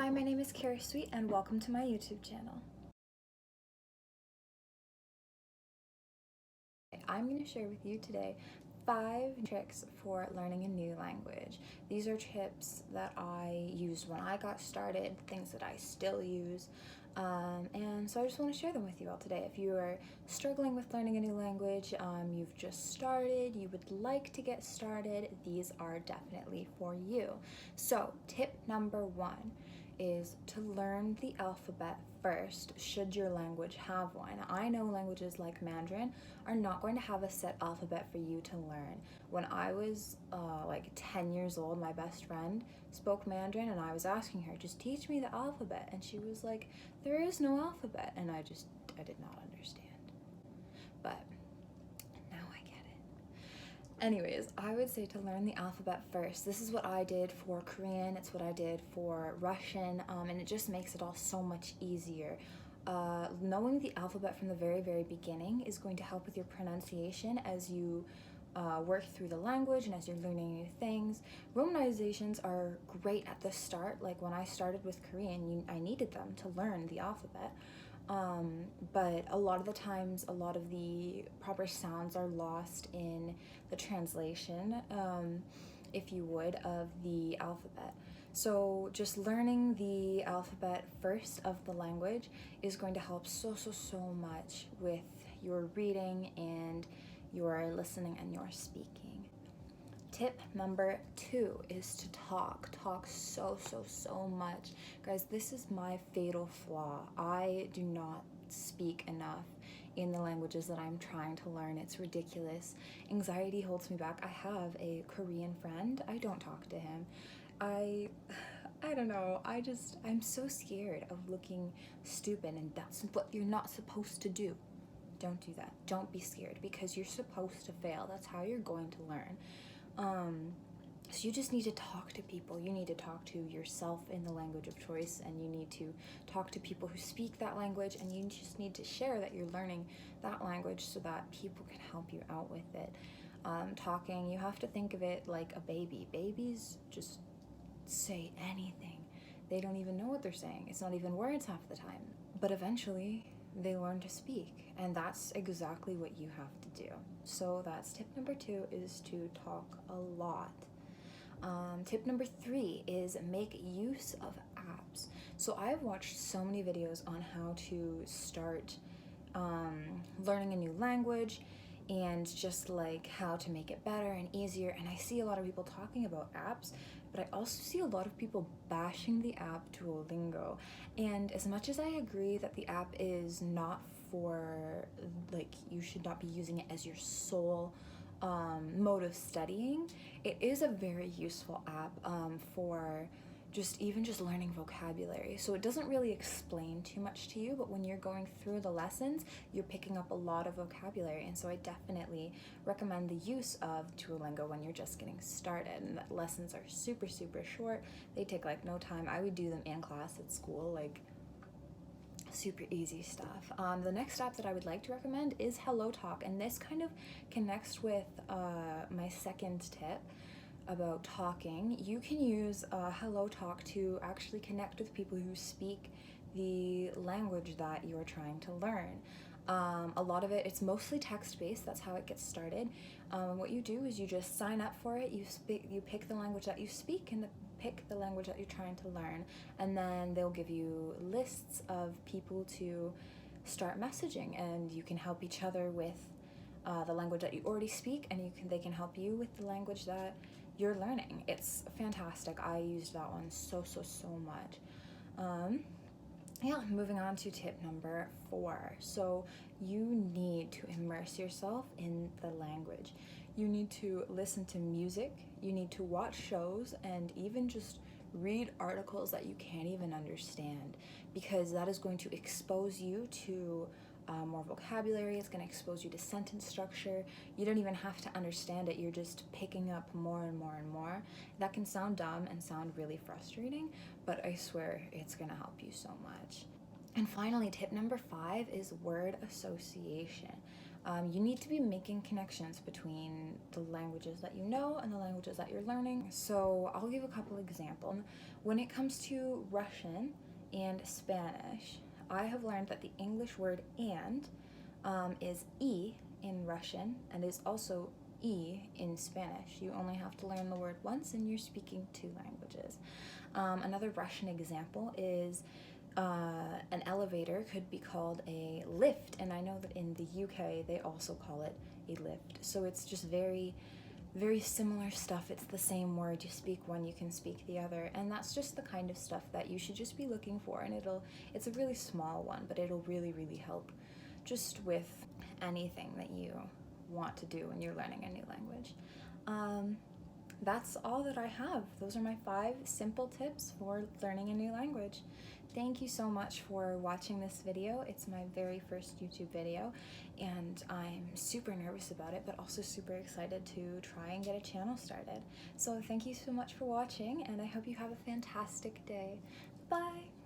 Hi, my name is Kara Sweet and welcome to my YouTube channel. I'm going to share with you today 5 tricks for learning a new language. These are tips that I used when I got started, things that I still use, and so I just want to share them with you all today. If you are struggling with learning a new language, you've just started, you would like to get started, these are definitely for you. So tip number 1 is to learn the alphabet first, should your language have one. I know languages like Mandarin are not going to have a set alphabet for you to learn. When I was like 10 years old, my best friend spoke Mandarin and I was asking her, just teach me the alphabet. And she was like, there is no alphabet. And I did not understand. But now I get it. Anyways, I would say to learn the alphabet first. This is what I did for Korean, it's what I did for Russian, and it just makes it all so much easier. Knowing the alphabet from the very, very beginning is going to help with your pronunciation as you work through the language and as you're learning new things. Romanizations are great at the start. Like when I started with Korean, I needed them to learn the alphabet. But a lot of the times, a lot of the proper sounds are lost in the translation, if you would, of the alphabet. So just learning the alphabet first of the language is going to help so much with your reading and your listening and your speaking. Tip number 2 is to talk so much. Guys, this is my fatal flaw. I do not speak enough in the languages that I'm trying to learn. It's ridiculous. Anxiety holds me back. I have a Korean friend. I don't talk to him. I don't know. I'm so scared of looking stupid, and that's what you're not supposed to do. Don't do that. Don't be scared because you're supposed to fail. That's how you're going to learn. So you just need to talk to people. You need to talk to yourself in the language of choice, and you need to talk to people who speak that language, and you just need to share that you're learning that language so that people can help you out with it. Talking, you have to think of it like a baby. Babies just say anything. They don't even know what they're saying. It's not even words half the time. But eventually, they learn to speak, and that's exactly what you have to do. So that's tip number 2, is to talk a lot. Tip number 3 is make use of apps. So I've watched so many videos on how to start learning a new language and just like how to make it better and easier, and I see a lot of people talking about apps, but I also see a lot of people bashing the app Duolingo. And as much as I agree that the app is not for, like, you should not be using it as your sole mode of studying, it is a very useful app for just learning vocabulary. So it doesn't really explain too much to you, but when you're going through the lessons, you're picking up a lot of vocabulary. And so I definitely recommend the use of Duolingo when you're just getting started. And the lessons are super short. They take like no time. I would do them in class at school, like super easy stuff. The next app that I would like to recommend is HelloTalk, and this kind of connects with my second tip about talking. You can use HelloTalk to actually connect with people who speak the language that you're trying to learn. A lot of it's mostly text-based. That's how it gets started. What you do is you just sign up for it. You pick the language that you speak and pick the language that you're trying to learn, and then they'll give you lists of people to start messaging, and you can help each other with the language that you already speak, and they can help you with the language that you're learning. It's fantastic. I used that one so much. Yeah, moving on to tip number 4. So you need to immerse yourself in the language. You need to listen to music, you need to watch shows, and even just read articles that you can't even understand, because that is going to expose you to more vocabulary. It's going to expose you to sentence structure. You don't even have to understand it. You're just picking up more and more. That can sound dumb and sound really frustrating, but I swear it's going to help you so much. And finally, tip number 5 is word association. You need to be making connections between the languages that you know and the languages that you're learning. So I'll give a couple examples. When it comes to Russian and Spanish, I have learned that the English word and is e in Russian and is also e in Spanish. You only have to learn the word once and you're speaking two languages. Another Russian example is an elevator could be called a lift, and I know that in the UK they also call it a lift. So it's just very, very similar stuff. It's the same word. You speak one, you can speak the other, and that's just the kind of stuff that you should just be looking for. And it's a really small one, but it'll really, really help just with anything that you want to do when you're learning a new language. That's all that I have. Those are my 5 simple tips for learning a new language. Thank you so much for watching this video. It's my very first YouTube video, and I'm super nervous about it, but also super excited to try and get a channel started. So thank you so much for watching, and I hope you have a fantastic day. Bye!